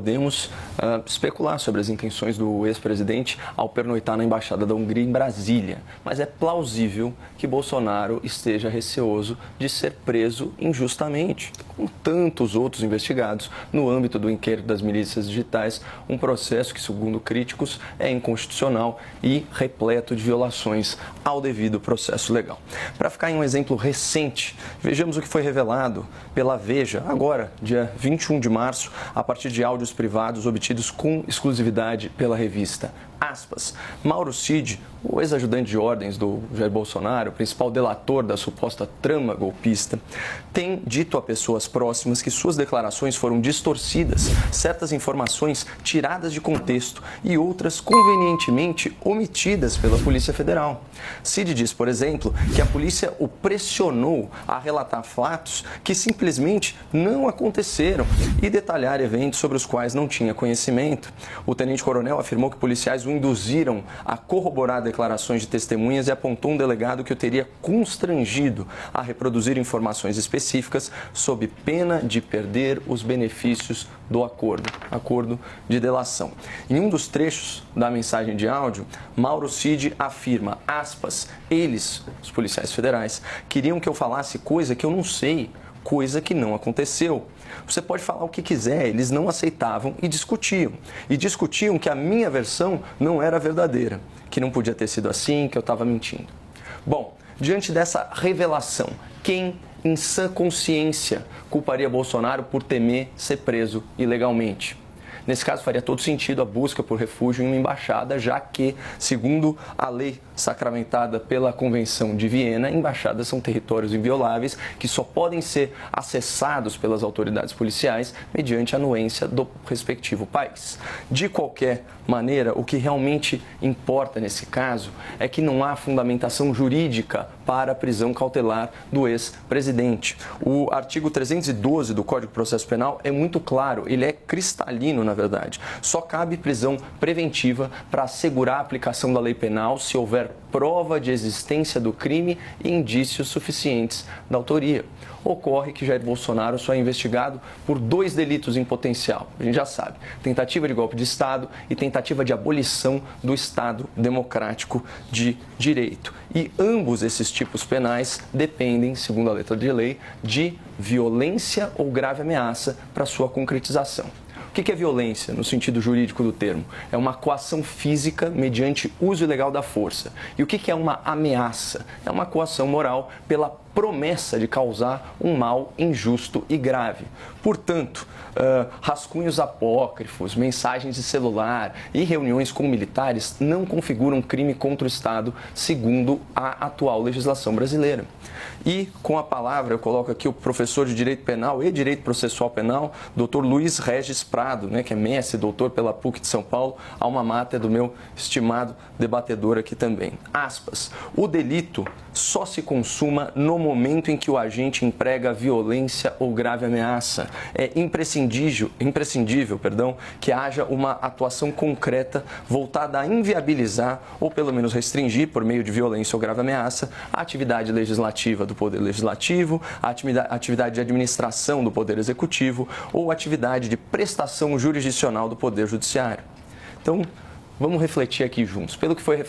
Podemos especular sobre as intenções do ex-presidente ao pernoitar na Embaixada da Hungria em Brasília, mas é plausível que Bolsonaro esteja receoso de ser preso injustamente, como tantos outros investigados no âmbito do inquérito das milícias digitais, um processo que, segundo críticos, é inconstitucional e repleto de violações ao devido processo legal. Para ficar em um exemplo recente, vejamos o que foi revelado pela Veja, agora, dia 21 de março, a partir de áudios privados obtidos com exclusividade pela revista. Aspas. Mauro Cid, o ex-ajudante de ordens do Jair Bolsonaro, principal delator da suposta trama golpista, tem dito a pessoas próximas que suas declarações foram distorcidas, certas informações tiradas de contexto e outras convenientemente omitidas pela Polícia Federal. Cid diz, por exemplo, que a polícia o pressionou a relatar fatos que simplesmente não aconteceram e detalhar eventos sobre os quais não tinha conhecimento. O tenente-coronel afirmou que policiais o induziram a corroborar declarações de testemunhas e apontou um delegado que o teria constrangido a reproduzir informações específicas sob pena de perder os benefícios do acordo de delação. Em um dos trechos da mensagem de áudio, Mauro Cid afirma, aspas, eles, os policiais federais, queriam que eu falasse coisa que eu não sei, coisa que não aconteceu. Você pode falar o que quiser, eles não aceitavam e discutiam. E discutiam que a minha versão não era verdadeira, que não podia ter sido assim, que eu estava mentindo. Bom, diante dessa revelação, quem em sã consciência culparia Bolsonaro por temer ser preso ilegalmente? Nesse caso, faria todo sentido a busca por refúgio em uma embaixada, já que, segundo a lei sacramentada pela Convenção de Viena, embaixadas são territórios invioláveis que só podem ser acessados pelas autoridades policiais mediante a anuência do respectivo país. De qualquer maneira, o que realmente importa nesse caso é que não há fundamentação jurídica para a prisão cautelar do ex-presidente. O artigo 312 do Código de Processo Penal é muito claro, ele é cristalino, na verdade. Só cabe prisão preventiva para assegurar a aplicação da lei penal se houver prova de existência do crime e indícios suficientes da autoria. Ocorre que Jair Bolsonaro só é investigado por 2 delitos em potencial. A gente já sabe, tentativa de golpe de Estado e tentativa de abolição do Estado democrático de direito. E ambos esses tipos penais dependem, segundo a letra de lei, de violência ou grave ameaça para sua concretização. O que é violência, no sentido jurídico do termo? É uma coação física mediante uso ilegal da força. E o que é uma ameaça? É uma coação moral pela promessa de causar um mal injusto e grave. Portanto, rascunhos apócrifos, mensagens de celular e reuniões com militares não configuram crime contra o Estado, segundo a atual legislação brasileira. E, com a palavra, eu coloco aqui o professor de Direito Penal e Direito Processual Penal, Dr. Luiz Regis Prado, que é mestre, doutor pela PUC de São Paulo, alma mater do meu estimado debatedor aqui também. Aspas, o delito só se consuma no momento em que o agente emprega violência ou grave ameaça. É imprescindível, que haja uma atuação concreta voltada a inviabilizar ou pelo menos restringir, por meio de violência ou grave ameaça, a atividade legislativa do Poder Legislativo, a atividade de administração do Poder Executivo ou atividade de prestação jurisdicional do Poder Judiciário. Então, vamos refletir aqui juntos. Pelo que foi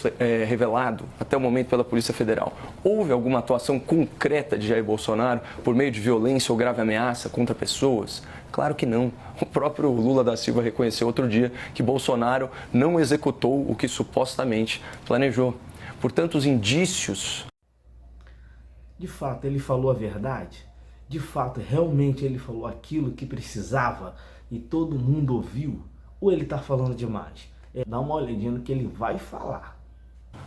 revelado até o momento pela Polícia Federal, houve alguma atuação concreta de Jair Bolsonaro por meio de violência ou grave ameaça contra pessoas? Claro que não. O próprio Lula da Silva reconheceu outro dia que Bolsonaro não executou o que supostamente planejou. Portanto, os indícios... De fato, ele falou a verdade? De fato, realmente ele falou aquilo que precisava e todo mundo ouviu? Ou ele está falando demais? Dá uma olhadinha no que ele vai falar.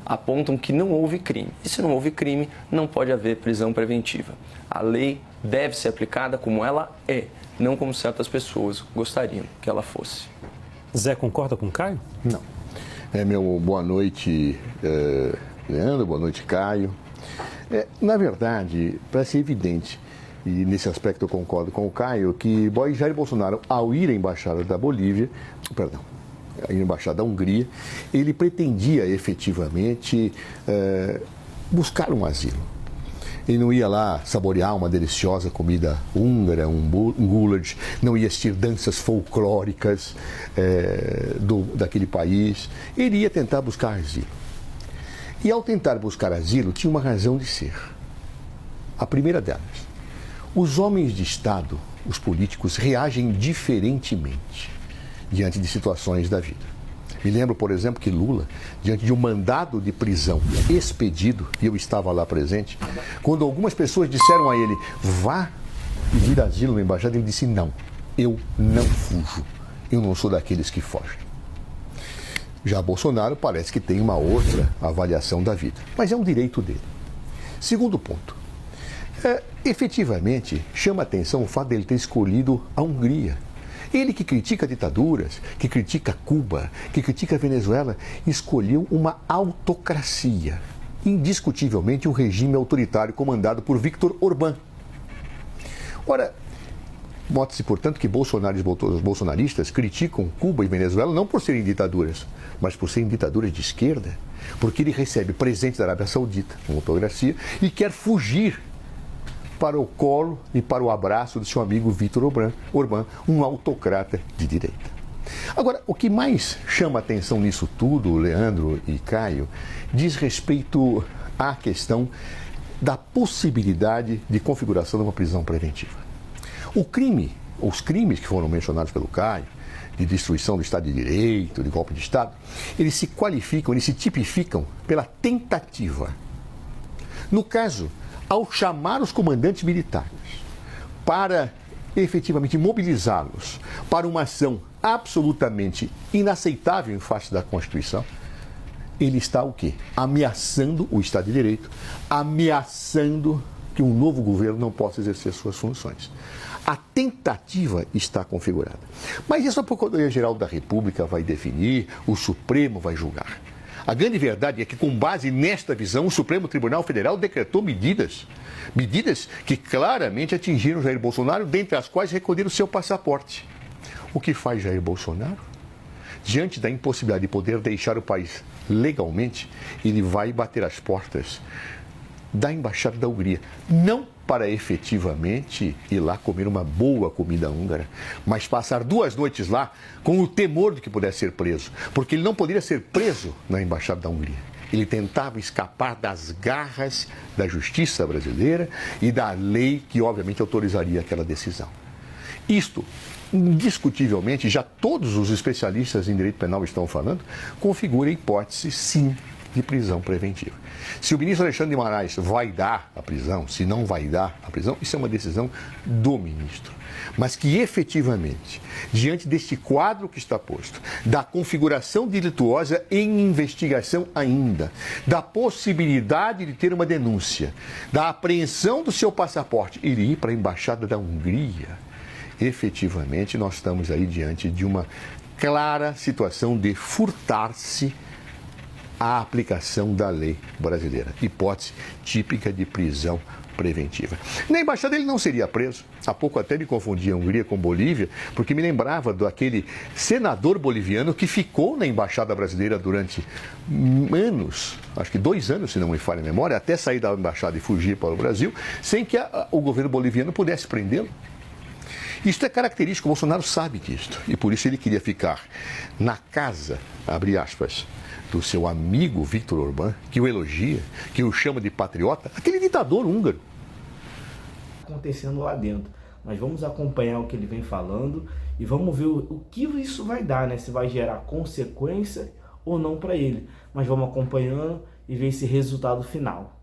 Apontam que não houve crime. E se não houve crime, não pode haver prisão preventiva. A lei deve ser aplicada como ela é, não como certas pessoas gostariam que ela fosse. Zé, concorda com o Caio? Não. Meu boa noite, Leandro, boa noite, Caio. Na verdade, para ser evidente, e nesse aspecto eu concordo com o Caio, que Jair Bolsonaro, ao ir à Embaixada da à Embaixada da Hungria, ele pretendia efetivamente buscar um asilo. Ele não ia lá saborear uma deliciosa comida húngara, um goulash, não ia assistir danças folclóricas daquele país. Ele ia tentar buscar asilo. E ao tentar buscar asilo, tinha uma razão de ser. A primeira delas, os homens de Estado, os políticos, reagem diferentemente diante de situações da vida. Me lembro, por exemplo, que Lula, diante de um mandado de prisão expedido, e eu estava lá presente, quando algumas pessoas disseram a ele, vá pedir asilo na embaixada, ele disse, não, eu não fujo, eu não sou daqueles que fogem. Já Bolsonaro parece que tem uma outra avaliação da vida, mas é um direito dele. Segundo ponto, efetivamente chama a atenção o fato dele ter escolhido a Hungria. Ele que critica ditaduras, que critica Cuba, que critica a Venezuela, escolheu uma autocracia. Indiscutivelmente um regime autoritário comandado por Viktor Orbán. Ora, nota-se, portanto, que Bolsonaro e os bolsonaristas criticam Cuba e Venezuela não por serem ditaduras, mas por serem ditaduras de esquerda. Porque ele recebe presente da Arábia Saudita, uma autocracia, e quer fugir para o colo e para o abraço do seu amigo Viktor Orbán, um autocrata de direita. Agora, o que mais chama atenção nisso tudo, Leandro e Caio, diz respeito à questão da possibilidade de configuração de uma prisão preventiva. Os crimes que foram mencionados pelo Caio, de destruição do Estado de Direito, de golpe de Estado, eles se qualificam, eles se tipificam pela tentativa. No caso, ao chamar os comandantes militares para efetivamente mobilizá-los para uma ação absolutamente inaceitável em face da Constituição, ele está o quê? Ameaçando o Estado de Direito, ameaçando que um novo governo não possa exercer suas funções. A tentativa está configurada. Mas isso a Procuradoria-Geral da República vai definir, o Supremo vai julgar. A grande verdade é que, com base nesta visão, o Supremo Tribunal Federal decretou medidas que claramente atingiram Jair Bolsonaro, dentre as quais recolher o seu passaporte. O que faz Jair Bolsonaro? Diante da impossibilidade de poder deixar o país legalmente, ele vai bater as portas da Embaixada da Hungria. Não para efetivamente ir lá comer uma boa comida húngara, mas passar 2 noites lá com o temor de que pudesse ser preso, porque ele não poderia ser preso na Embaixada da Hungria. Ele tentava escapar das garras da justiça brasileira e da lei que, obviamente, autorizaria aquela decisão. Isto, indiscutivelmente, já todos os especialistas em direito penal estão falando, configura a hipótese, sim, de prisão preventiva. Se o ministro Alexandre de Moraes vai dar a prisão, se não vai dar a prisão, isso é uma decisão do ministro. Mas que efetivamente, diante deste quadro que está posto, da configuração delituosa em investigação ainda, da possibilidade de ter uma denúncia, da apreensão do seu passaporte e ir para a Embaixada da Hungria, efetivamente nós estamos aí diante de uma clara situação de furtar-se a aplicação da lei brasileira. Hipótese típica de prisão preventiva. Na embaixada ele não seria preso. Há pouco até me confundia a Hungria com Bolívia, porque me lembrava daquele senador boliviano que ficou na embaixada brasileira durante anos, acho que 2 anos, se não me falha a memória, até sair da embaixada e fugir para o Brasil, sem que o governo boliviano pudesse prendê-lo. Isto é característico, o Bolsonaro sabe disto, e por isso ele queria ficar na casa, abre aspas, do seu amigo Viktor Orbán, que o elogia, que o chama de patriota, aquele ditador húngaro. Acontecendo lá dentro. Mas vamos acompanhar o que ele vem falando e vamos ver o que isso vai dar, né? Se vai gerar consequência ou não para ele. Mas vamos acompanhando e ver esse resultado final.